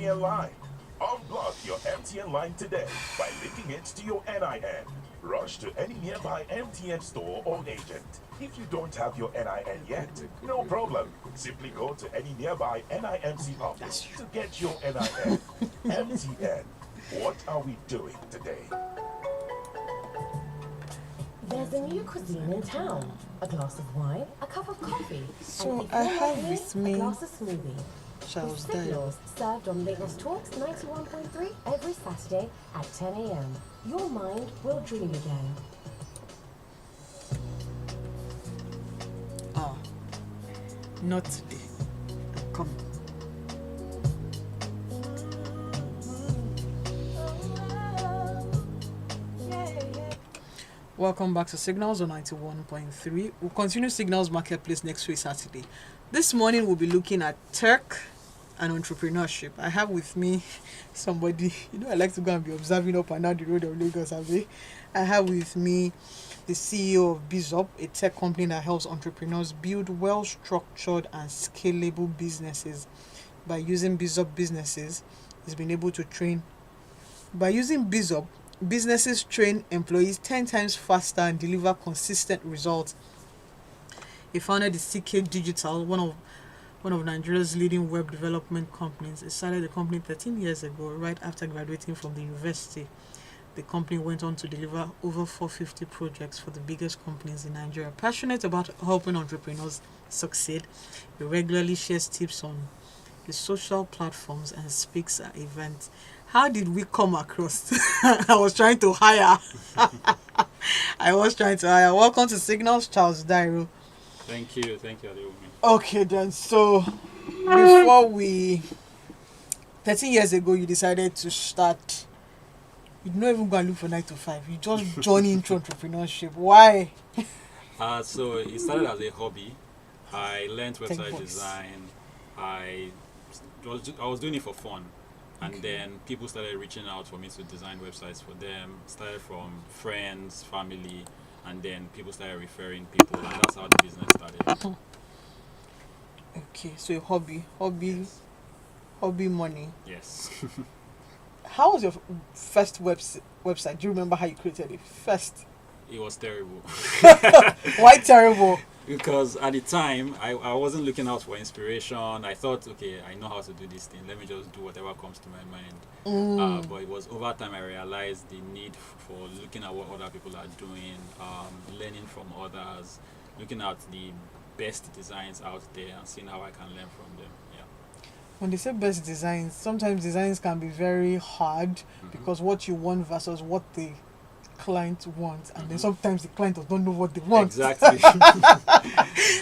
MTN line. Unblock your MTN line today by linking it to your NIN. Rush to any nearby MTN store or agent. If you don't have your NIN yet, no problem. Simply go to any nearby NIMC office to get your NIN. MTN. What are we doing today? There's a new cuisine in town. A glass of wine, a cup of coffee. So and if I you're have lucky, with a me glass of smoothie. Charles With Dairo. Signals, served on Late Lost Talks 91.3 every Saturday at 10 a.m. Your mind will dream again. Ah, not today. Come. Welcome back to Signals on 91.3. We'll continue Signals Marketplace next week, Saturday. This morning, we'll be looking at tech and entrepreneurship. I have with me somebody, I like to go and be observing up and down the road of Lagos. I have with me the CEO of BEEZOP, a tech company that helps entrepreneurs build well-structured and scalable businesses. By using BEEZOP businesses, he's been able to train. By using BEEZOP, businesses train employees 10 times faster and deliver consistent results. He founded the CK Digital, one of Nigeria's leading web development companies. He started the company 13 years ago, right after graduating from the university. The company went on to deliver over 450 projects for the biggest companies in Nigeria. Passionate about helping entrepreneurs succeed, he regularly shares tips on his social platforms and speaks at events. How did we come across? I was trying to hire. Welcome to Signals, Charles Dairo. Thank you, Adewunmi. Okay then, so before 13 years ago, you decided to start. You did not even go and look for 9 to 5. You just joined into entrepreneurship. Why? So it started as a hobby. I learned Tech website voice. design. I was doing it for fun. And Okay. then people started reaching out for me to design websites for them. Started from friends, family, and then people started referring people, and that's how the business started. Okay, so a hobby money. Yes. How was your first website? Do you remember how you created it? First. It was terrible. Why terrible? Because at the time, I wasn't looking out for inspiration. I thought, okay, I know how to do this thing. Let me just do whatever comes to my mind. But it was over time I realized the need for looking at what other people are doing, learning from others, looking at the best designs out there and seeing how I can learn from them. Yeah. When they say best designs, sometimes designs can be very hard because what you want versus what the client wants, and then sometimes the client does not know what they want. Exactly.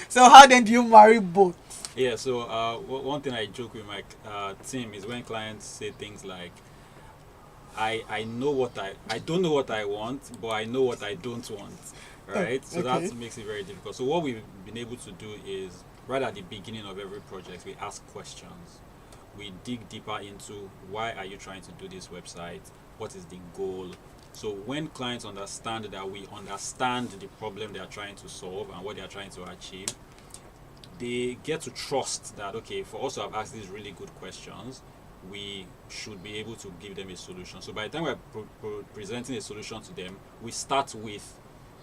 So how then do you marry both? Yeah, so one thing I joke with my team is when clients say things like, I know what I don't know what I want, but I know what I don't want, right? So okay. that makes it very difficult. So what we've been able to do is, right at the beginning of every project, we ask questions. We dig deeper into, why are you trying to do this website? What is the goal? So when clients understand that we understand the problem they are trying to solve and what they are trying to achieve, they get to trust that, okay, for us to have asked these really good questions, we should be able to give them a solution. So by the time we're presenting a solution to them, we start with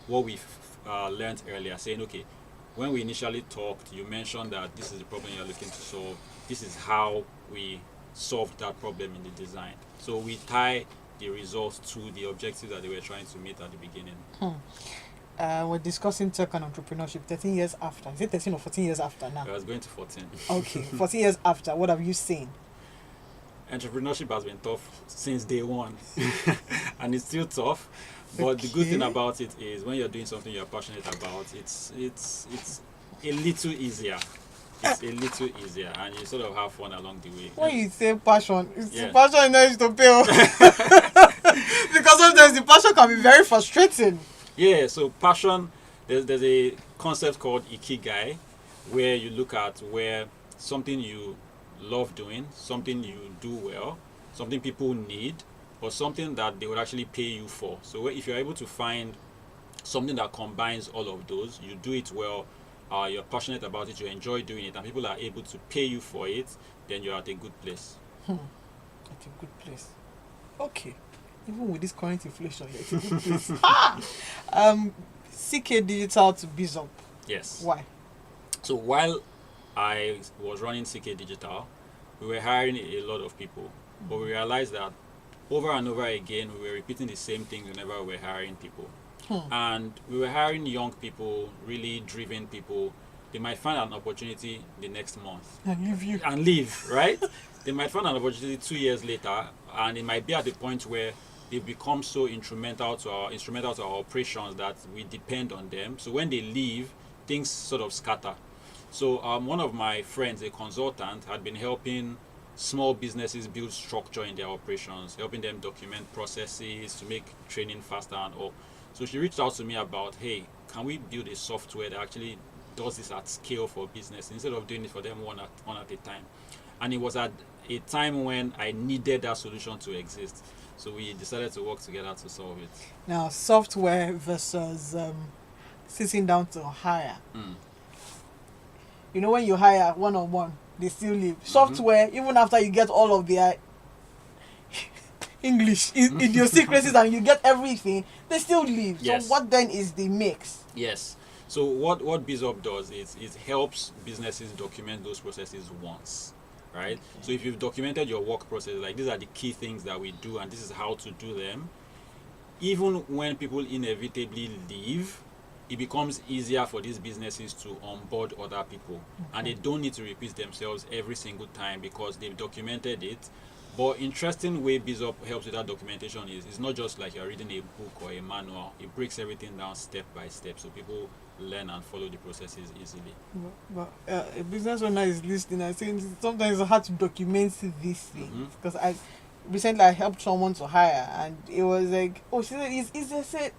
what we've learned earlier, saying, okay, when we initially talked, you mentioned that this is the problem you're looking to solve. This is how we solved that problem in the design. So we tie the results to the objectives that they were trying to meet at the beginning. We're discussing tech and entrepreneurship 13 years after. Is it 13 or 14 years after now? I was going to 14. Okay, 14 years after, what have you seen? Entrepreneurship has been tough since day one. And it's still tough. But the good thing Okay. about it is, when you're doing something you're passionate about, it's a little easier. It's a little easier, and you sort of have fun along the way. When you say passion, Yeah. passion is not used to pay. Because sometimes the passion can be very frustrating. Yeah, so passion, there's a concept called ikigai, where you look at where something you love doing, something you do well, something people need, or something that they would actually pay you for. So if you're able to find something that combines all of those, you do it well, you're passionate about it, you enjoy doing it, and people are able to pay you for it, then you're at a good place. It's a good place. Okay. Even with this current inflation, yeah, it's a good place. CK Digital to BEEZOP. Yes. Why? So while I was running CK Digital, we were hiring a lot of people, but we realized that over and over again we were repeating the same thing whenever we were hiring people. And we were hiring young people, really driven people. They might find an opportunity the next month and leave, right? They might find an opportunity 2 years later, and it might be at the point where they've become so instrumental to our operations that we depend on them. So when they leave, things sort of scatter. So one of my friends, a consultant, had been helping small businesses build structure in their operations, helping them document processes to make training faster and all. So she reached out to me about, hey, can we build a software that actually does this at scale for business instead of doing it for them one at a time? And it was at a time when I needed that solution to exist. So we decided to work together to solve it. Now, software versus sitting down to hire. You know, when you hire one-on-one, they still leave. Software, even after you get all of their English idiosyncrasies and you get everything, they still leave. Yes. So what then is the mix? Yes. So what BEEZOP does is it helps businesses document those processes once, right? Okay. So if you've documented your work process, like these are the key things that we do and this is how to do them, even when people inevitably leave, it becomes easier for these businesses to onboard other people. And they don't need to repeat themselves every single time because they've documented it. But interesting way BEEZOP helps with that documentation is it's not just like you're reading a book or a manual. It breaks everything down step by step so people learn and follow the processes easily. But a business owner is listening and saying sometimes it's hard to document these things because recently I helped someone to hire and it was like, oh, she said it's easy. I said,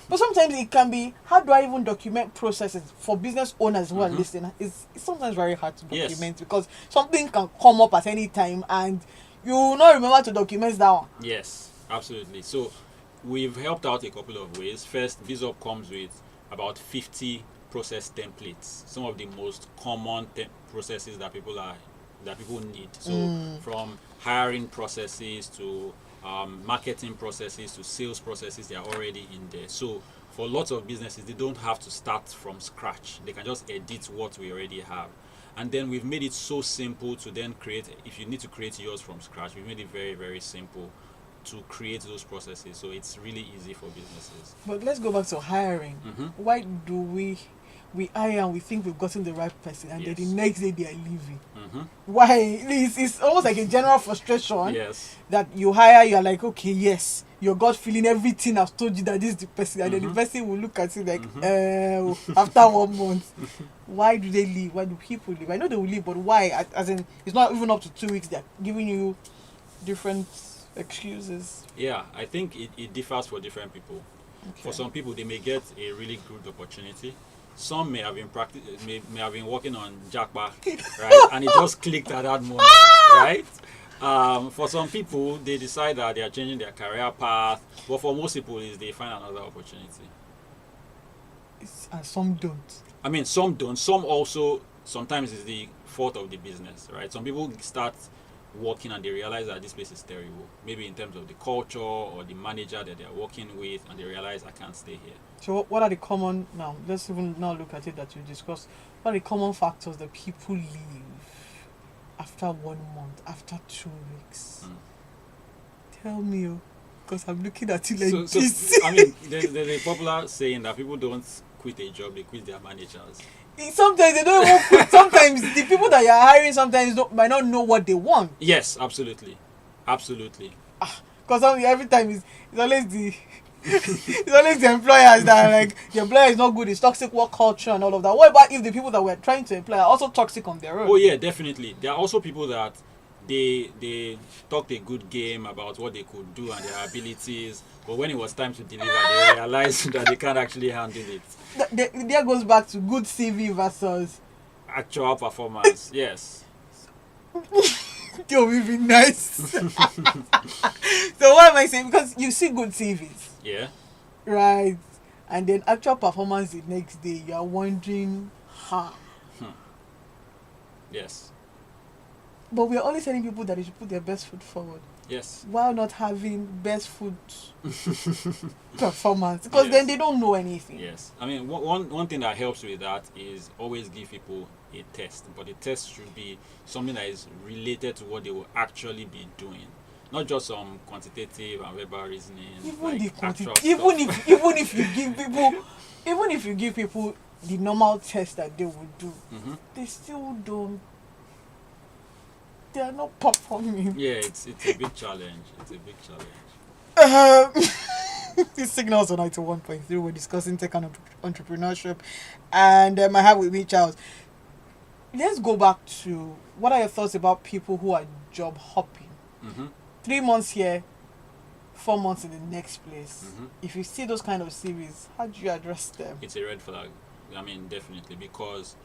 But sometimes it can be, how do I even document processes for business owners who are listening? It's sometimes very hard to document because something can come up at any time and you will not remember to document that one. Yes, absolutely. So we've helped out a couple of ways. First, BEEZOP comes with about 50 process templates, some of the most common processes that people need. So from hiring processes to marketing processes to sales processes, they are already in there. So for lots of businesses, they don't have to start from scratch. They can just edit what we already have. And then we've made it so simple to then create, if you need to create yours from scratch, we've made it very, very simple to create those processes. So it's really easy for businesses. But let's go back to hiring. Why do we hire and we think we've gotten the right person and then the next day they are leaving? Why? It's almost like a general frustration. Yes. That you hire, you're like, okay, yes, your gut feeling everything I've told you that this is the person, and then the person will look at you like, after 1 month. Why do they leave? Why do people leave? I know they will leave, but why? As in, it's not even up to 2 weeks. They're giving you different excuses. Yeah, I think it differs for different people. Okay. For some people, they may get a really good opportunity. Some may have been may have been working on Jackpot, right? And it just clicked at that moment, right? For some people, they decide that they are changing their career path. But for most people, they find another opportunity. And some don't. I mean, some don't. Some also, sometimes it's the fault of the business, right? Some people start working and they realize that this place is terrible. Maybe in terms of the culture or the manager that they're working with, and they realize I can't stay here. So what are the common, now let's even now look at it that you discussed, what are the common factors that people leave after 1 month, after 2 weeks? Tell me, because I'm looking at it like this. I mean, there's a popular saying that people don't quit a job, they quit their managers. Sometimes they don't even quit. Sometimes the people that you're hiring might not know what they want. Yes, absolutely. Absolutely. Because every time it's always the it's always the employers that are like, the employer is not good, it's toxic work culture and all of that. What about if the people that we're trying to employ are also toxic on their own? Oh yeah, definitely. There are also people that they talked a good game about what they could do and their abilities, but when it was time to deliver, they realized that they can't actually handle it. There goes back to good CV versus actual performance. Yes. It will be nice. So what am I saying? Because you see good CVs. Yeah. Right. And then actual performance the next day, you are wondering, Yes. But we're only telling people that they should put their best foot forward Yes. while not having best foot performance, because then they don't know anything. Yes. I mean, one thing that helps with that is always give people a test, but the test should be something that is related to what they will actually be doing, not just some quantitative and verbal reasoning. Even like the actual even stuff. if you give people the normal test that they would do, they still don't. They are not performing. Yeah, it's a big challenge. It's a big challenge. These signals on 91.3. We're discussing tech and entrepreneurship, and I have with me Charles. Let's go back to what are your thoughts about people who are job hopping? 3 months here, 4 months in the next place. If you see those kind of CVs, how do you address them? It's a red flag. I mean, definitely, because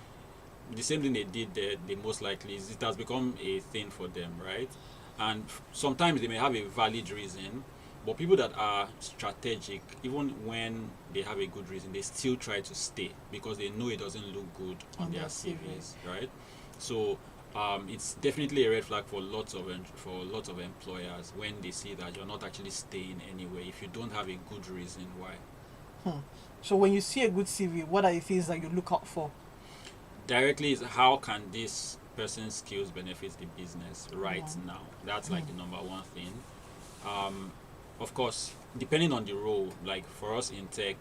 the same thing they did there, they most likely it has become a thing for them, right? And sometimes they may have a valid reason, but people that are strategic, even when they have a good reason, they still try to stay because they know it doesn't look good on their CVs, right? So it's definitely a red flag for lots of employers when they see that you're not actually staying anywhere if you don't have a good reason why. So when you see a good CV, what are the things that you look out for? Directly is how can this person's skills benefit the business right now. That's like the number one thing. Of course, depending on the role, like for us in tech,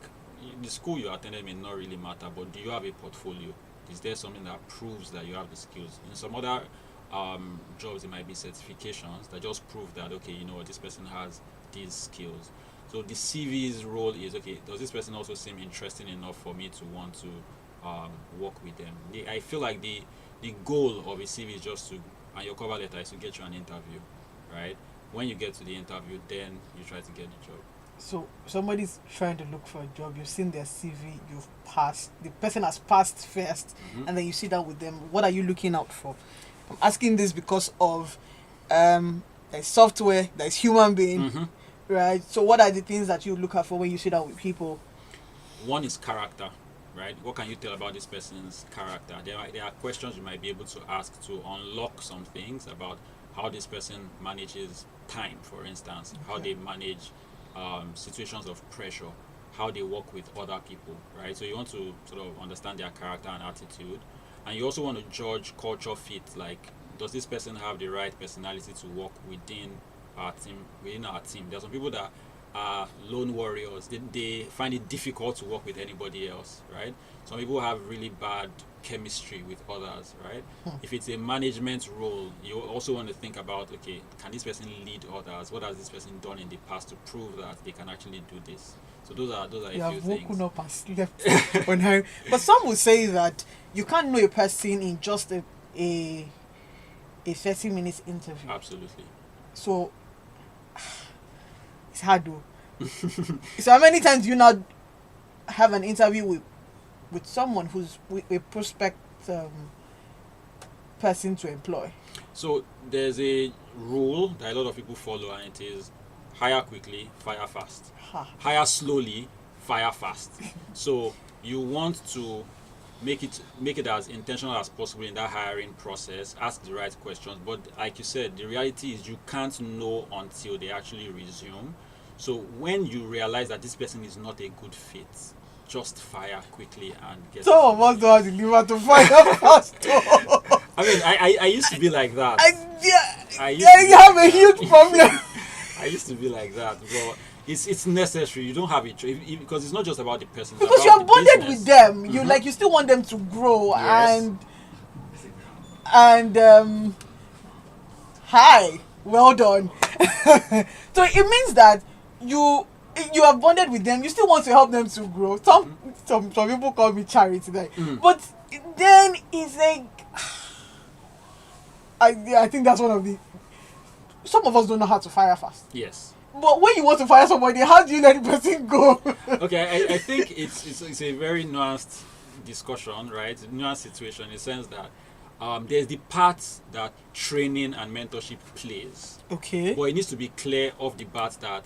the school you attended may not really matter, but do you have a portfolio? Is there something that proves that you have the skills? In some other jobs, it might be certifications that just prove that, okay, you know what, this person has these skills. So the CV's role is, okay, does this person also seem interesting enough for me to want to work with them? I feel like the goal of a CV is just to, and your cover letter is to get you an interview, right? When you get to the interview, then you try to get the job. So somebody's trying to look for a job, you've seen their CV, you've passed, the person has passed first, and then you sit down with them. What are you looking out for? I'm asking this because of there's software, there's human being, right? So what are the things that you look out for when you sit down with people? One is character, right? What can you tell about this person's character? There are questions you might be able to ask to unlock some things about how this person manages time, for instance, how they manage situations of pressure, how they work with other people, right? So you want to sort of understand their character and attitude, and you also want to judge culture fit. Like, does this person have the right personality to work within our team? There are some people that are lone warriors. They find it difficult to work with anybody else, right? Some people have really bad chemistry with others, right? If it's a management role, you also want to think about, okay, can this person lead others? What has this person done in the past to prove that they can actually do this? So those are a few things. Woken up and slept on her. But some would say that you can't know a person in just a 30 minutes interview. Absolutely. So it's hard though. So how many times do you now have an interview with someone who's a prospect person to employ? So there's a rule that a lot of people follow, and it is hire quickly, fire fast. Hire slowly, fire fast. So you want to make it as intentional as possible in that hiring process. Ask the right questions, but like you said, the reality is you can't know until they actually resume. So when you realize that this person is not a good fit, just fire quickly and get. Some of us don't have the liver to fire fast. I mean, I used to be like that. You have a huge problem. I used to be like that, but it's necessary. You don't have it because it's not just about the person. Because you're bonded with them. You still want them to grow. Yes. and hi, well done. So it means that you have bonded with them. You still want to help them to grow. Some people call me charity, but then it's like I think that's one of the. Some of us don't know how to fire fast. Yes. But when you want to fire somebody, how do you let the person go? Okay, I think it's a very nuanced discussion, right? Nuanced situation in the sense that there's the part that training and mentorship plays. Okay. But it needs to be clear off the bat that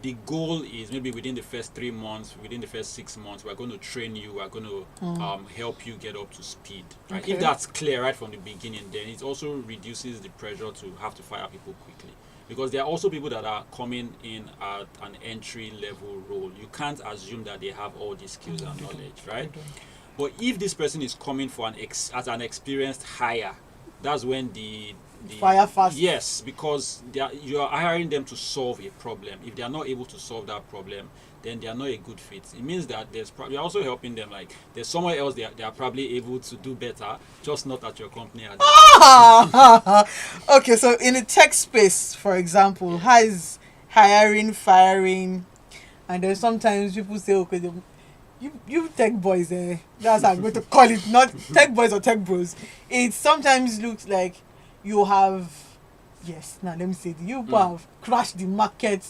the goal is maybe within the first 3 months, within the first 6 months, we're going to train you, we're going to help you get up to speed. Right? Okay. If that's clear right from the beginning, then it also reduces the pressure to have to fire people quickly. Because there are also people that are coming in at an entry level role. You can't assume that they have all these skills and knowledge, right? But if this person is coming for as an experienced hire, that's when the Fire fast. Yes, because you are hiring them to solve a problem. If they are not able to solve that problem, then they are not a good fit. It means that you're also helping them. Like there's somewhere else they are probably able to do better, just not at your company. Okay, so in the tech space, for example, how is hiring, firing, and then sometimes people say, okay, you tech boys, that's how I'm going to call it, not tech boys or tech bros. It sometimes looks like you have, now let me say, you have crashed the market.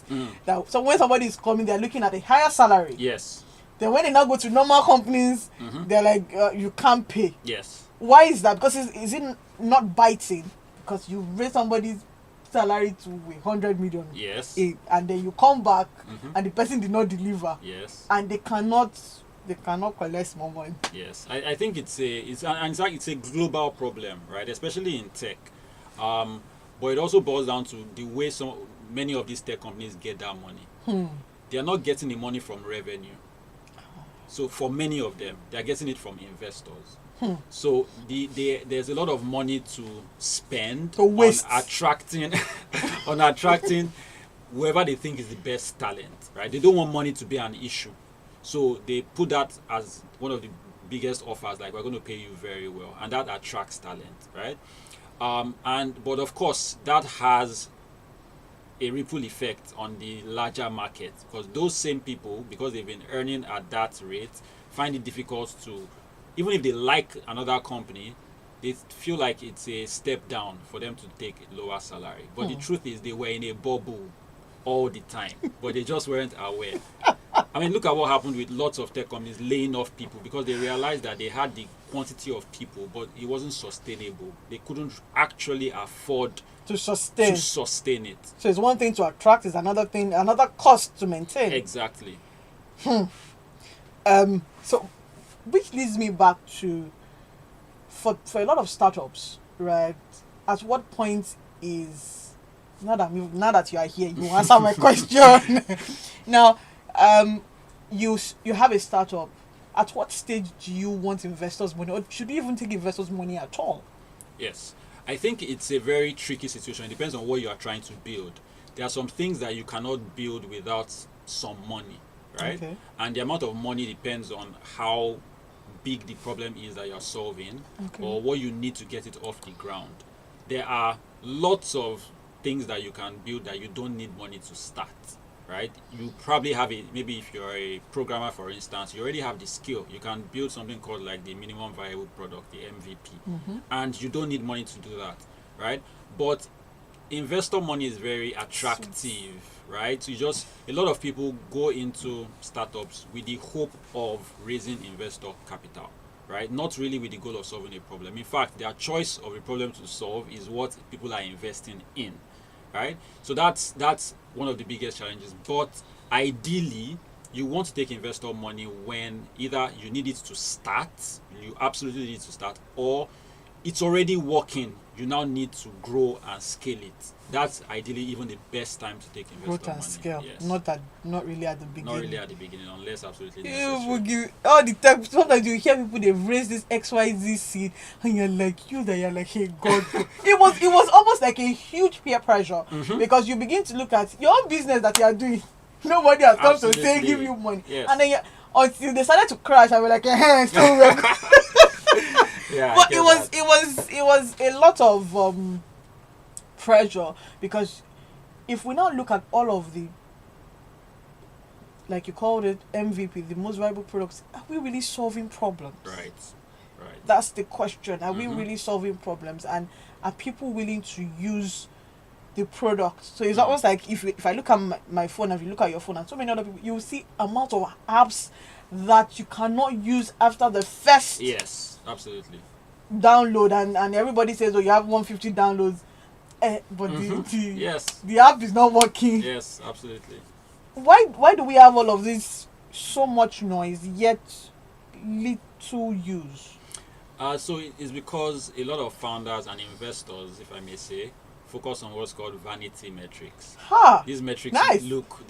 So when somebody is coming, they're looking at a higher salary. Yes. Then when they now go to normal companies, they're like, you can't pay. Yes. Why is that? Because is it not biting? Because you raise somebody's salary to 100 million. Yes. And then you come back and the person did not deliver. Yes. And they cannot collect more money. Yes. I think it's a global problem, right? Especially in tech. But it also boils down to the way many of these tech companies get that money. They are not getting the money from revenue. So for many of them, they are getting it from investors. So there's a lot of money to spend To waste. on attracting whoever they think is the best talent, right? They don't want money to be an issue. So they put that as one of the biggest offers, like we're going to pay you very well, and that attracts talent, right? But of course that has a ripple effect on the larger market, because those same people, because they've been earning at that rate, find it difficult to, even if they like another company, they feel like it's a step down for them to take a lower salary. But the truth is they were in a bubble all the time, but they just weren't aware. I mean, look at what happened with lots of tech companies laying off people because they realized that they had the quantity of people, but it wasn't sustainable. They couldn't actually afford To sustain. it. So it's one thing to attract, it's another cost to maintain. Exactly. So which leads me back to for a lot of startups, right? At what point is now that you are here, you answer my question. Now, you have a startup. At what stage do you want investors' money, or should you even take investors' money at all? Yes. I think it's a very tricky situation. It depends on what you are trying to build. There are some things that you cannot build without some money, right? Okay. And the amount of money depends on how big the problem is that you're solving, or what you need to get it off the ground. There are lots of things that you can build that you don't need money to start, right? You probably have maybe if you're a programmer, for instance, you already have the skill. You can build something called like the minimum viable product, the MVP, and you don't need money to do that, right? But investor money is very attractive, right? So a lot of people go into startups with the hope of raising investor capital, right? Not really with the goal of solving a problem. In fact, their choice of a problem to solve is what people are investing in, right? So that's one of the biggest challenges. But ideally, you want to take investor money when either you need it to start, you absolutely need to start, or it's already working, you now need to grow and scale it. That's ideally even the best time to take investor Growth and money. scale. Yes. Not really at the beginning. Not really at the beginning, unless absolutely You will necessary. give all the time. Sometimes you hear people, they've raised this XYZ seed, and you're like, hey God. it was almost like a huge peer pressure, because you begin to look at your own business that you are doing. Nobody has come to say Absolutely. give you money, Yes. and then until they started to crash, I was like, so we're good. Yeah, But it was a lot of pressure, because if we now look at all of the, like you called it, MVP, the most viable products, are we really solving problems? Right. That's the question. Are we really solving problems, and are people willing to use the product? So it's almost like if I look at my phone, and if you look at your phone and so many other people, you will see amount of apps that you cannot use after the first Yes, absolutely. download, and everybody says, oh, you have 150 downloads, but Yes. the app is not working. Yes, absolutely. why do we have all of this, so much noise yet little use? So it's because a lot of founders and investors, if I may say, focus on what's called vanity metrics. These metrics Nice. look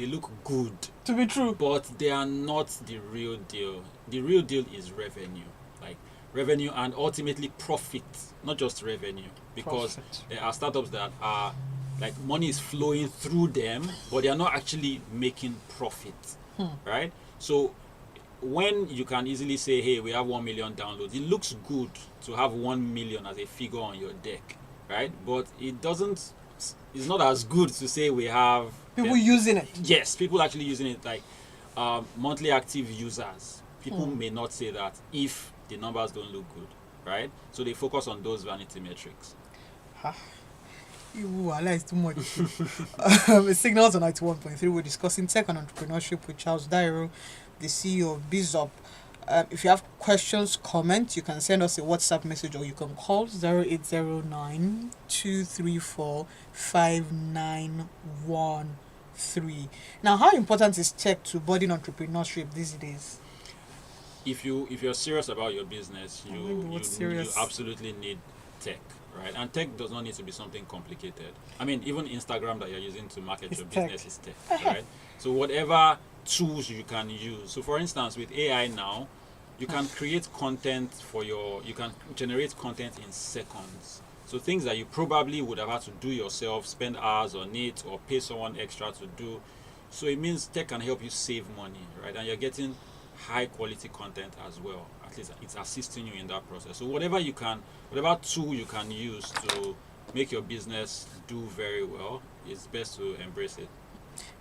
good, To be true. but they are not the real deal. The real deal is revenue, like revenue and ultimately profit, not just revenue, because Profit. there are startups that are like money is flowing through them, but they are not actually making profit, right? So when you can easily say, hey, we have 1 million downloads, it looks good to have 1 million as a figure on your deck, right? But it's not as good to say we have People using it. yes, people actually using it, like monthly active users. People may not say that if the numbers don't look good, right? So they focus on those vanity metrics. Ooh, I like too much. Signals on 91.3. We're discussing tech and entrepreneurship with Charles Dairo, the CEO of BEEZOP. If you have questions, comments, you can send us a WhatsApp message or you can call 0809 234 5913. Now, how important is tech to budding entrepreneurship these days? If you're serious about your business, you serious? absolutely need tech, right? And tech does not need to be something complicated. I mean, even Instagram that you're using to market It's your tech. business is tech, right? So whatever tools you can use. So for instance, with AI now, you can create content you can generate content in seconds. So things that you probably would have had to do yourself, spend hours on it, or pay someone extra to do. So it means tech can help you save money, right? And you're getting high quality content as well. At least it's assisting you in that process. So whatever tool you can use to make your business do very well, it's best to embrace it.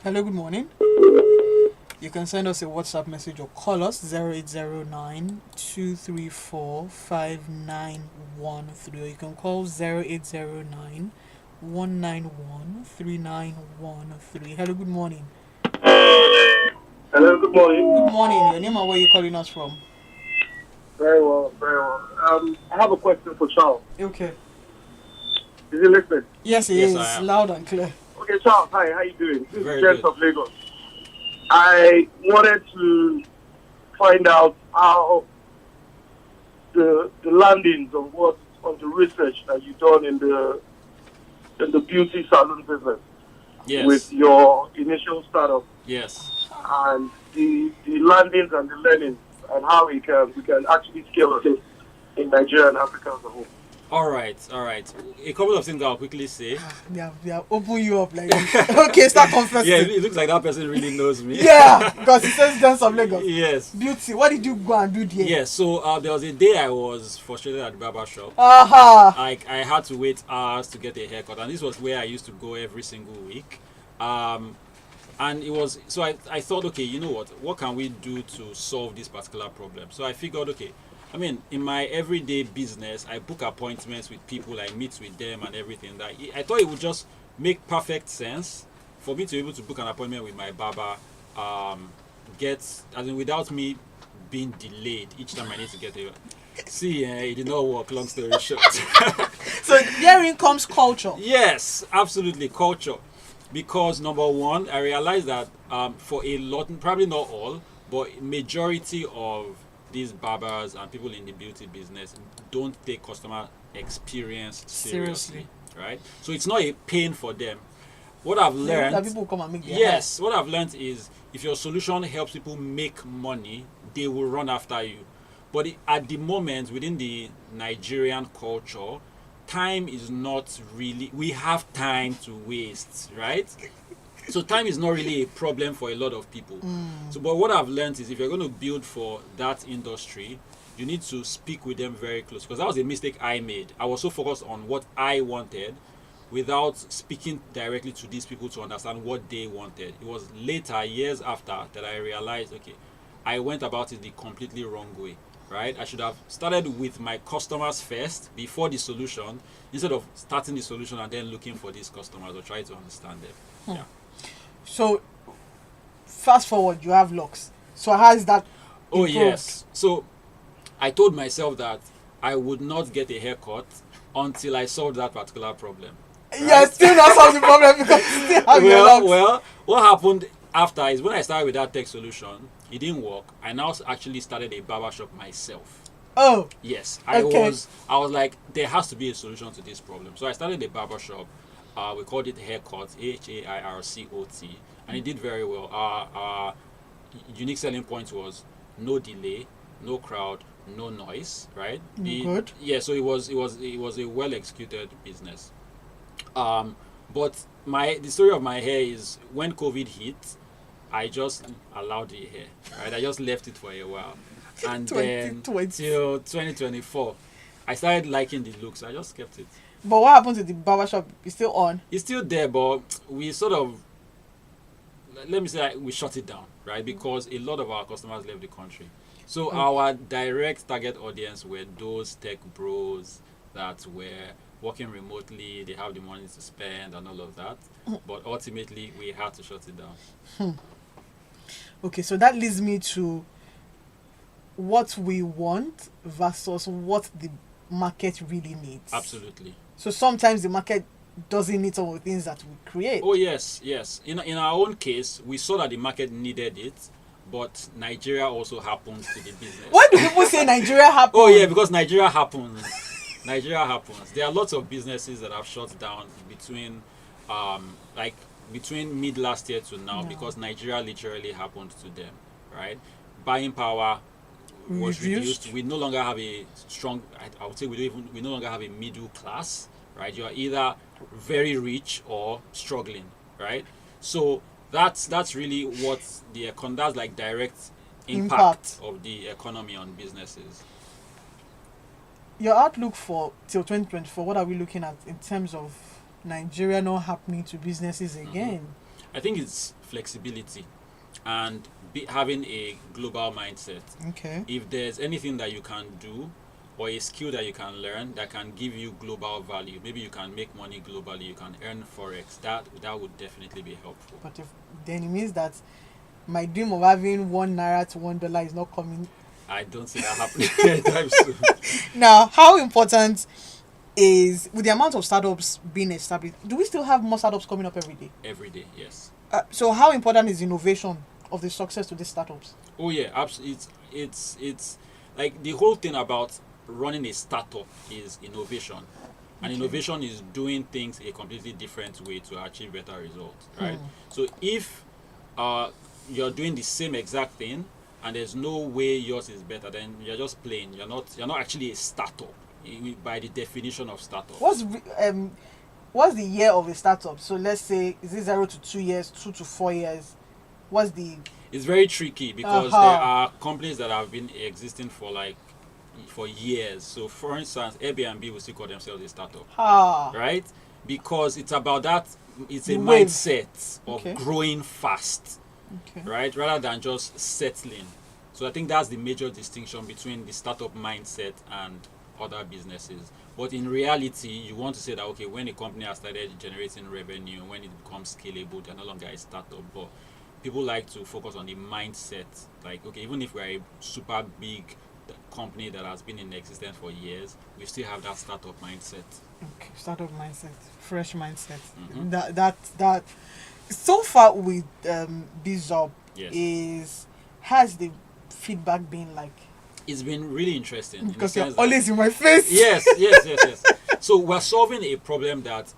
Hello, good morning. You can send us a WhatsApp message or call us 0809 234 5913, or you can call 0809 191 3913. Hello, good morning. Hello, good morning. Good morning. Your name and where you calling us from? Very well, very well. I have a question for Charles. Okay. Is he listening? Yes, it Yes, is. I am. Loud and clear. Okay, Charles, hi, how you doing? This Very is James good. of Lagos. I wanted to find out how the landings of the research that you've done in the beauty salon business Yes. with your initial startup, Yes. and the landings and the learnings, and how we can actually scale this in Nigeria and Africa as a whole. All right. A couple of things I'll quickly say. They have opened you up like this. Okay, start confessing. Yeah, it looks like that person really knows me. Yeah, because it says Dance of Lagos. Yes. Beauty. What did you go and do there? Yes. So there was a day I was frustrated at the barber shop. Aha. I had to wait hours to get a haircut, and this was where I used to go every single week. And it was so I thought, okay, you know what can we do to solve this particular problem? So I figured, okay, I mean, in my everyday business, I book appointments with people, I meet with them and everything. That I thought it would just make perfect sense for me to be able to book an appointment with my barber, without me being delayed each time I need to get there. See, it did not work, long story short. So herein comes culture. Yes, absolutely, culture. Because number one, I realized that for a lot, probably not all, but majority of these barbers and people in the beauty business don't take customer experience seriously, right? So it's not a pain for them. What I've learned, That people come and make their yes, what I've learned is if your solution helps people make money, they will run after you. But at the moment, within the Nigerian culture, time is not really, we have time to waste, right? So time is not really a problem for a lot of people. So, but what I've learned is if you're going to build for that industry, you need to speak with them very close, because that was a mistake I made. I was so focused on what I wanted without speaking directly to these people to understand what they wanted. It was later, years after, that I realized, okay, I went about it the completely wrong way, right? I should have started with my customers first before the solution, instead of starting the solution and then looking for these customers or trying to understand them. Yeah. So, fast forward, you have locks. So how is that Oh improved? yes. So I told myself that I would not get a haircut until I solved that particular problem. Yeah, still not solve the problem because you still have your locks. Well, what happened after is when I started with that tech solution. It didn't work. I now actually started a barbershop myself. Oh, Yes, Okay. I was like, there has to be a solution to this problem. So I started a barbershop. We called it Haircut, HAIRCOT, and it did very well. Our unique selling point was no delay, no crowd, no noise. Right? Good. Yeah. So it was a well executed business. But the story of my hair is when COVID hit, I just allowed it here. Right? I just left it for a while. And then 2020. till 2024, I started liking the look, so I just kept it. But what happened to the barbershop? It's still on. It's still there, but we sort of, let me say, we shut it down, right? Because a lot of our customers left the country. So our direct target audience were those tech bros that were working remotely, they have the money to spend and all of that. But ultimately, we had to shut it down. Okay, so that leads me to what we want versus what the market really needs. Absolutely. So sometimes the market doesn't need some of the things that we create. Oh, yes. In our own case, we saw that the market needed it, but Nigeria also happens to the business. Why do people say Nigeria happens? Oh, yeah, because Nigeria happens. Nigeria happens. There are lots of businesses that have shut down between mid last year to now because Nigeria literally happened to them, right? Buying power was reduced. We no longer have a strong, I would say we no longer have a middle class, right? You are either very rich or struggling, right? So that's really what that's like direct impact of the economy on businesses. Your outlook for till 2024, what are we looking at in terms of Nigeria not happening to businesses again? I think it's flexibility and having a global mindset. Okay. If there's anything that you can do or a skill that you can learn that can give you global value, maybe you can make money globally, you can earn forex, that would definitely be helpful. But then it means that my dream of having $1 to $1 is not coming. I don't see that happening anytime soon. Now, how important is, with the amount of startups being established, do we still have more startups coming up every day? Every day, yes. So how important is innovation of the success to these startups? Oh yeah, absolutely. It's like the whole thing about running a startup is innovation. And innovation is doing things a completely different way to achieve better results, right? So if you're doing the same exact thing and there's no way yours is better, then you're just playing. You're not actually a startup by the definition of startup. What's the year of a startup? So let's say, is it 0 to 2 years, 2 to 4 years? It's very tricky because there are companies that have been existing for years. So for instance, Airbnb will still call themselves a startup, right? Because it's about that. It's a mindset of growing fast, right? Rather than just settling. So I think that's the major distinction between the startup mindset and other businesses. But in reality, you want to say that, okay, when a company has started generating revenue, when it becomes scalable, they're no longer a startup. But people like to focus on the mindset. Like, okay, even if we're a super big company that has been in existence for years, we still have that startup mindset. Okay, startup mindset, fresh mindset. That so far with BEEZOP has the feedback been like? It's been really interesting. Because you're always in my face. Yes. So we're solving a problem that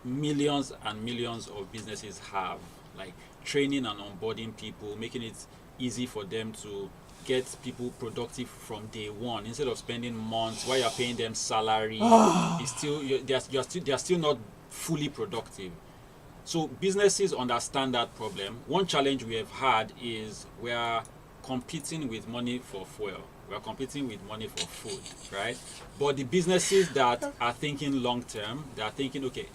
millions and millions of businesses have, like training and onboarding people, making it easy for them to get people productive from day one instead of spending months while you're paying them salary. They're still not fully productive. So businesses understand that problem. One challenge we have had is we are competing with money for fuel. We are competing with money for food, right? But the businesses that are thinking long term, they are thinking, okay,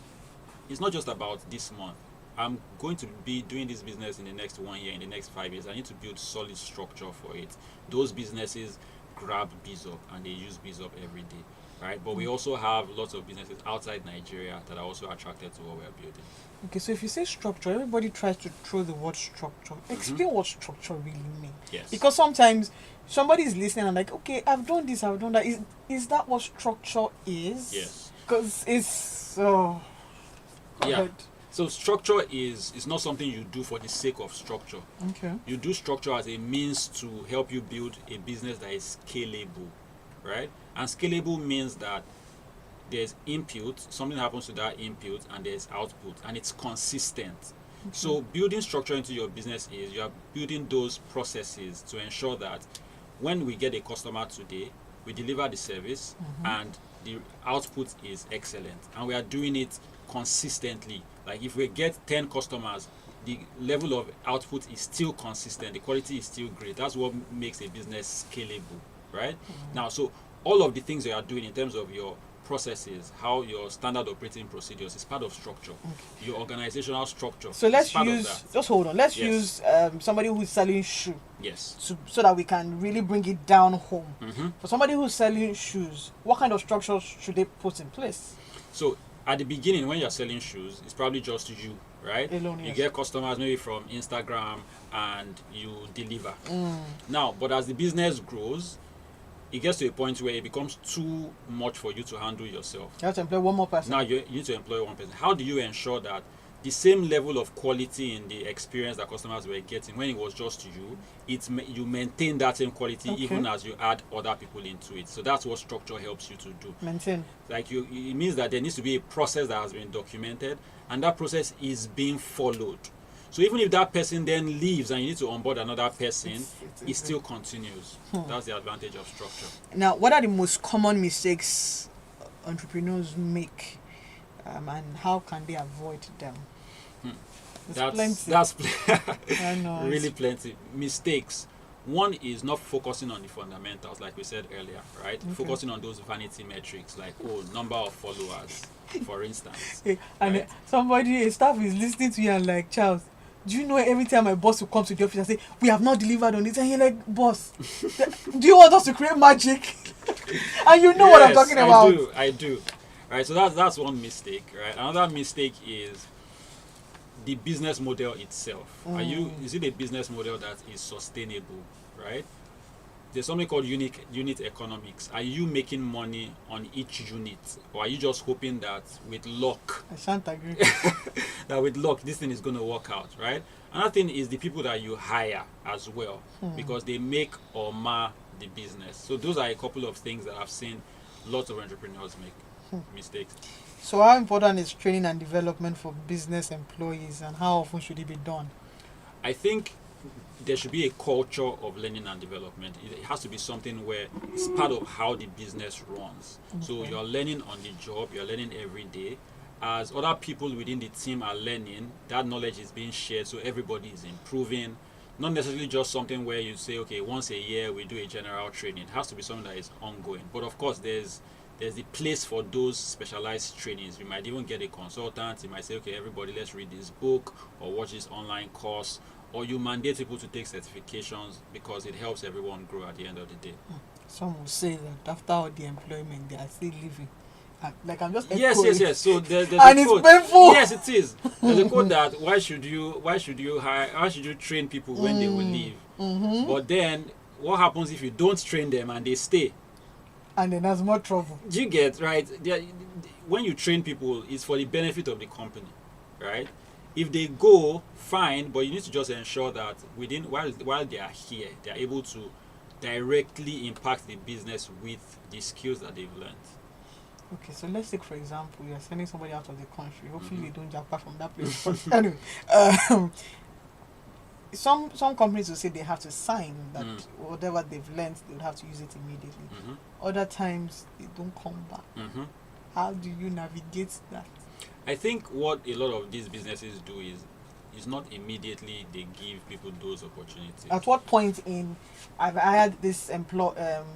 it's not just about this month. I'm going to be doing this business in the next 1 year, in the next 5 years. I need to build solid structure for it. Those businesses grab BEEZOP and they use BEEZOP every day, right? But we also have lots of businesses outside Nigeria that are also attracted to what we're building. Okay, so if you say structure, everybody tries to throw the word structure. Explain what structure really means. Yes. Because sometimes somebody is listening and like, okay, I've done this, I've done that. Is that what structure is? Yes. Because it's so... Yeah. So structure is not something you do for the sake of structure. Okay. You do structure as a means to help you build a business that is scalable, right? And scalable means that there's input, something happens to that input, and there's output, and it's consistent. Okay. So building structure into your business is you are building those processes to ensure that when we get a customer today, we deliver the service and the output is excellent, and we are doing it consistently. Like if we get 10 customers, the level of output is still consistent, the quality is still great. That's what makes a business scalable, right? Now, so all of the things you are doing in terms of your processes, how your standard operating procedures is part of structure. Your organizational structure. So let's is part use, of that. just hold on, let's Yes. use somebody who's selling shoe Yes. so that we can really bring it down home. Mm-hmm. For somebody who's selling shoes, what kind of structure should they put in place? So at the beginning, when you're selling shoes, it's probably just you, right? Alone, you yes. get customers maybe from Instagram and you deliver. Now, but as the business grows, it gets to a point where it becomes too much for you to handle yourself. You have to employ one more person. Now you need to employ one person. How do you ensure that the same level of quality in the experience that customers were getting when it was just you, you maintain that same quality even as you add other people into it? So that's what structure helps you to do. Maintain. Like it means that there needs to be a process that has been documented, and that process is being followed. So even if that person then leaves and you need to onboard another person, it still continues. That's the advantage of structure. Now, what are the most common mistakes entrepreneurs make, and how can they avoid them? That's I know. really plenty. Mistakes. One is not focusing on the fundamentals, like we said earlier, right? Focusing on those vanity metrics, like number of followers, for instance. And right? a staff is listening to you and like, Charles, do you know every time my boss will come to the office and say, we have not delivered on it? And you're like, boss, do you want us to create magic? And you know what I'm talking about. I do. Right, so that's one mistake, right? Another mistake is the business model itself. Is it a business model that is sustainable, right? There's something called unit economics. Are you making money on each unit, or are you just hoping that with luck, I shan't agree. that with luck this thing is going to work out, right? Another thing is the people that you hire as well, because they make or mar the business. So those are a couple of things that I've seen lots of entrepreneurs make mistakes. So how important is training and development for business employees, and how often should it be done? I think there should be a culture of learning and development. It has to be something where it's part of how the business runs. So you're learning on the job, you're learning every day. As other people within the team are learning, that knowledge is being shared, so everybody is improving. Not necessarily just something where you say, okay, once a year we do a general training. It has to be something that is ongoing. But of course, there's the place for those specialized trainings. You might even get a consultant. You might say, okay, everybody, let's read this book or watch this online course. Or you mandate people to take certifications because it helps everyone grow at the end of the day. Some will say that after all the employment, they are still living. Like I'm just yes. So there's and a it's code. painful. Yes, it is. There's a code that why should you train people when they will leave? But then what happens if you don't train them and they stay? And then there's more trouble. Do you get right? When you train people, it's for the benefit of the company, right? If they go, fine, but you need to just ensure that while they are here, they are able to directly impact the business with the skills that they've learned. Okay, so let's take, for example, you're sending somebody out of the country. Hopefully they don't jackpot from that place. But anyway, some companies will say they have to sign that whatever they've learned, they would have to use it immediately. Other times, they don't come back. How do you navigate that? I think what a lot of these businesses do is not immediately they give people those opportunities. At what point in I've hired this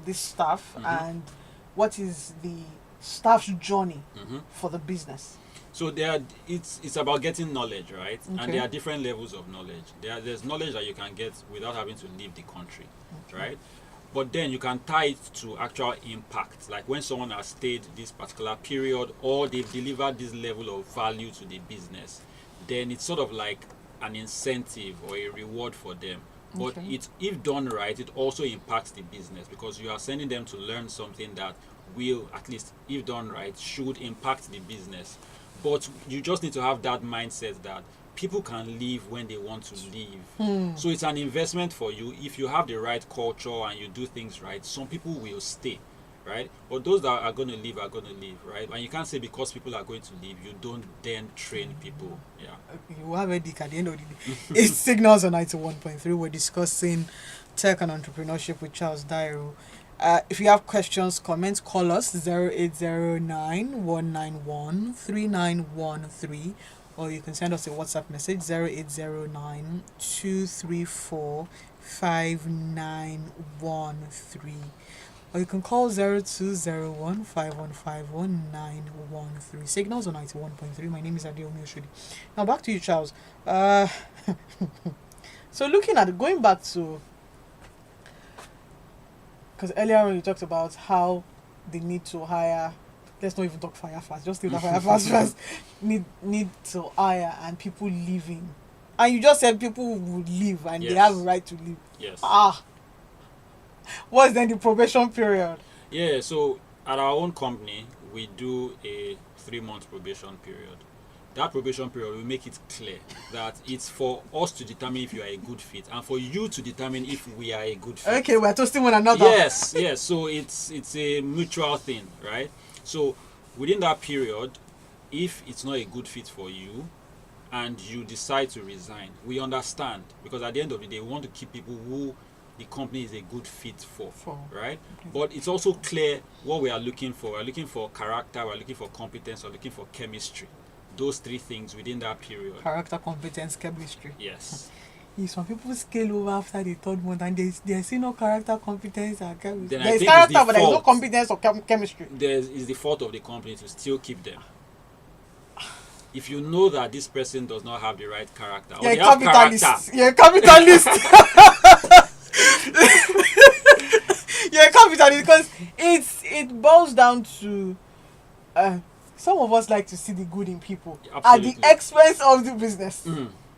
this staff, and what is the staff's journey for the business? So it's about getting knowledge, right? Okay. And there are different levels of knowledge. There's knowledge that you can get without having to leave the country, right? But then you can tie it to actual impact, like when someone has stayed this particular period or they've delivered this level of value to the business, then it's sort of like an incentive or a reward for them. But if done right, it also impacts the business because you are sending them to learn something that will, at least if done right, should impact the business. But you just need to have that mindset that people can leave when they want to leave. So it's an investment for you. If you have the right culture and you do things right, some people will stay, right? But those that are going to leave are going to leave, right? And you can't say because people are going to leave, you don't then train people. Yeah. You have a dick at the end of the day. It's Signals on 91.3. We're discussing tech and entrepreneurship with Charles Dairo. If you have questions, comments, call us 0809 191 3913, or you can send us a WhatsApp message 0809 234 5913, or you can call 0201 515 1913. Signals on 91.3. My name is Adewunmi Oshodi. Now back to you, Charles. So looking at going back to, because earlier on you talked about how they need to hire. Let's not even talk fire fast. Just leave the fire fast first. Need to hire and people leaving, and you just said people would leave and they have a right to leave. Yes. What's then the probation period? Yeah. So at our own company, we do a 3-month probation period. That probation period will make it clear that it's for us to determine if you are a good fit and for you to determine if we are a good fit. Okay, we're toasting one another. Yes. So it's a mutual thing, right? So within that period, if it's not a good fit for you and you decide to resign, we understand, because at the end of the day, we want to keep people who the company is a good fit for. Right? Okay. But it's also clear what we are looking for. We're looking for character, we're looking for competence, we're looking for chemistry. Those 3 things within that period. Character, competence, chemistry. Yes. Some people scale over after the 3rd month and they see no character, competence, and chemistry. Then there's character, but there's no competence or chemistry. It's the fault of the company to still keep them. If you know that this person does not have the right character, or they have character. You're a capitalist. You're a capitalist, because it boils down to some of us like to see the good in people. Absolutely. At the expense of the business.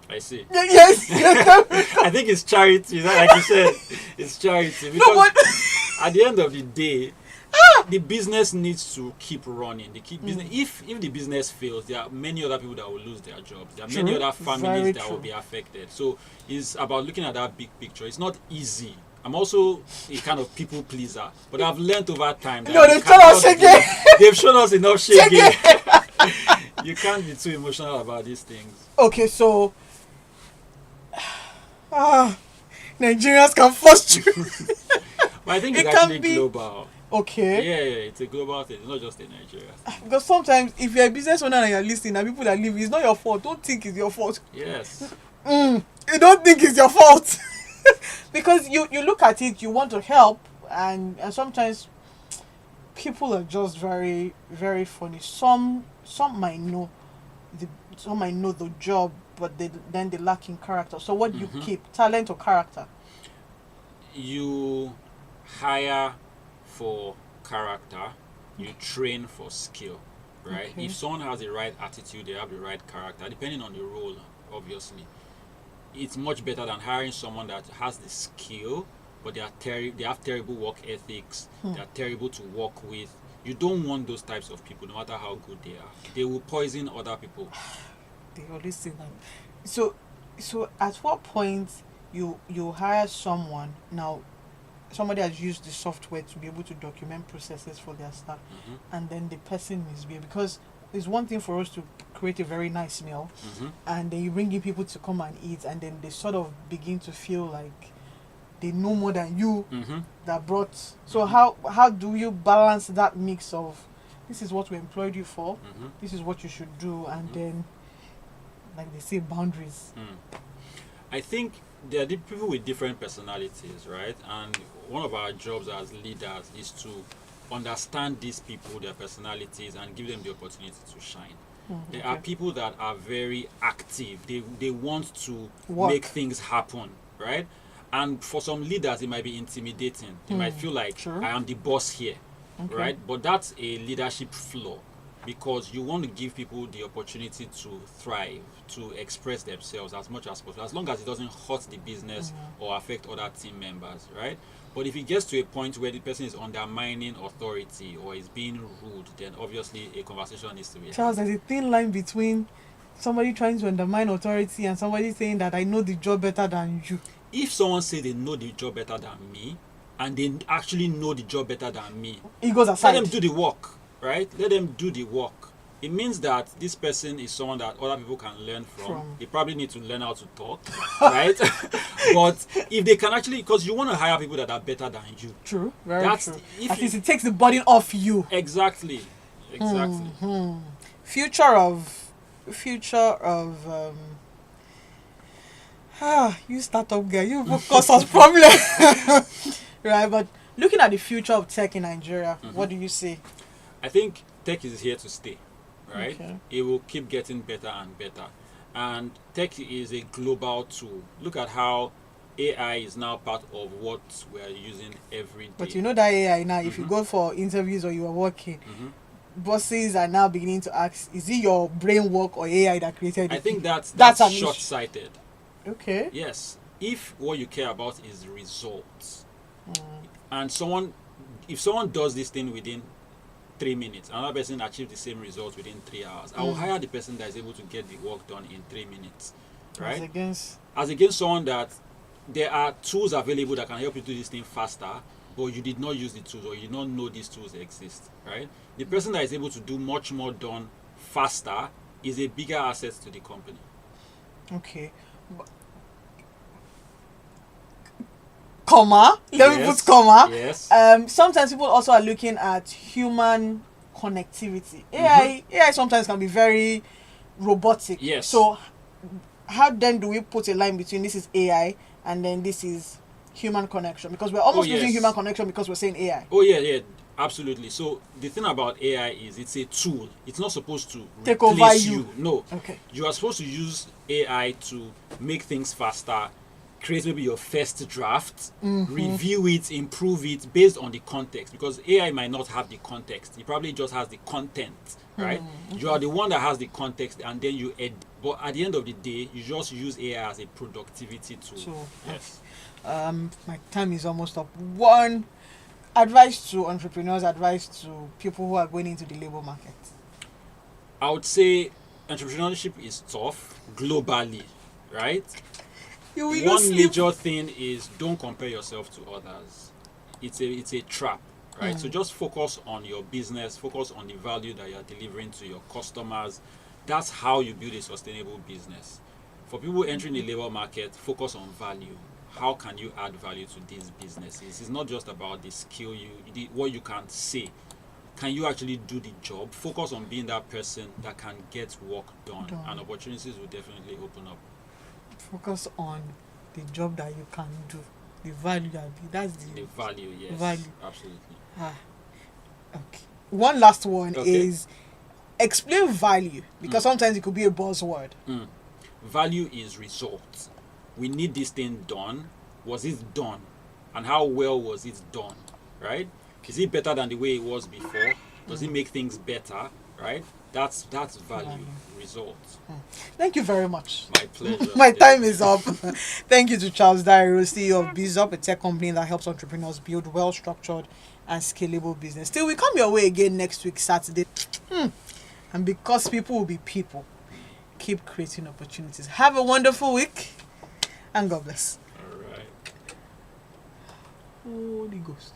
I see. Yes. I think it's charity. Like you said, it's charity. Because at the end of the day, the business needs to keep running. Business. If the business fails, there are many other people that will lose their jobs. There are many other families that will be affected. So it's about looking at that big picture. It's not easy. I'm also a kind of people pleaser, but I've learned over time that they've shown us enough shaggy. You can't be too emotional about these things. Okay, so Nigerians can force you. But I think it's actually global. Okay. Yeah, it's a global thing. It's not just in Nigeria. Because sometimes if you're a business owner and you're listening and people that leave, it's not your fault. Don't think it's your fault. Yes. You don't think it's your fault. Because you look at it, you want to help, and sometimes people are just very, very funny. Some might know the job, but then they lack in character. So what do you keep? Talent or character? You hire for character, you train for skill, right? Okay. If someone has the right attitude, they have the right character, depending on the role, obviously. It's much better than hiring someone that has the skill, but they have terrible work ethics. They are terrible to work with. You don't want those types of people, no matter how good they are. They will poison other people. They always say that. So at what point you hire someone now? Somebody has used the software to be able to document processes for their staff, and then the person misbehave, because it's one thing for us to create a very nice meal, and then you bring in people to come and eat, and then they sort of begin to feel like they know more than you that brought. So how do you balance that mix of this is what we employed you for, this is what you should do, and then, like they say, boundaries? I think there are people with different personalities, right? And one of our jobs as leaders is to understand these people, their personalities, and give them the opportunity to shine. There are people that are very active. They want to make things happen, right? And for some leaders, it might be intimidating. They might feel like, I am the boss here, right? But that's a leadership flaw. because you want to give people the opportunity to thrive, to express themselves as much as possible, as long as it doesn't hurt the business or affect other team members, right? But if it gets to a point where the person is undermining authority or is being rude, then obviously a conversation needs to be had. Charles, there's a thin line between somebody trying to undermine authority and somebody saying that I know the job better than you. If someone says they know the job better than me, and they actually know the job better than me, He goes aside. let them do the work, right? Let them do the work. It means that this person is someone that other people can learn from. They probably need to learn how to talk, right? But if they can actually, because you want to hire people that are better than you. True, very That's true. if At you- least it takes the burden off you. Exactly. Future of you startup guy, you will cause us problem. Right, but looking at the future of tech in Nigeria, what do you say? I think tech is here to stay, right? Okay. It will keep getting better and better. And tech is a global tool. Look at how AI is now part of what we are using every day. But you know that AI now, if you go for interviews or you are working, bosses are now beginning to ask, is it your brain work or AI that created it? I think that's an issue. short-sighted. Okay. Yes. If what you care about is results, and if someone does this thing within 3 minutes, another person achieves the same results within 3 hours, I will hire the person that is able to get the work done in 3 minutes, right? As against someone that there are tools available that can help you do this thing faster, but you did not use the tools or you did not know these tools exist, right? The person that is able to do much more done faster is a bigger asset to the company. Okay. Comma. Let me put comma. Yes. Sometimes people also are looking at human connectivity. AI sometimes can be very robotic. Yes. So how then do we put a line between this is AI and then this is human connection? Because we're almost losing human connection because we're saying AI. Oh yeah, absolutely. So the thing about AI is it's a tool. It's not supposed to Take replace over you. No. Okay. You are supposed to use AI to make things faster, create maybe your first draft, review it, improve it based on the context, because AI might not have the context. It probably just has the content, right? You are the one that has the context, and then you edit. But at the end of the day, you just use AI as a productivity tool. So, yes. My time is almost up. One advice to entrepreneurs, advice to people who are going into the labor market. I would say entrepreneurship is tough globally, right? One major thing is don't compare yourself to others. It's a trap, right? So just focus on your business, focus on the value that you're delivering to your customers. That's how you build a sustainable business. For people entering the labor market, focus on value. How can you add value to these businesses? It's not just about the skill what you can say. Can you actually do the job? Focus on being that person that can get work done. And opportunities will definitely open up. Focus on the job that you can do, the value that's the value. Yes, value. Absolutely. Okay. One last one is explain value, because sometimes it could be a buzzword. Value is results. We need this thing done. Was it done? And how well was it done? Right? Is it better than the way it was before? Does it make things better? Right? That's value, results. Thank you very much. My pleasure. My time is up. Thank you to Charles Dairo, CEO of BEEZOP, a tech company that helps entrepreneurs build well-structured and scalable business. Till we come your way again next week, Saturday. And because people will be people, keep creating opportunities. Have a wonderful week, and God bless. All right. Holy Ghost.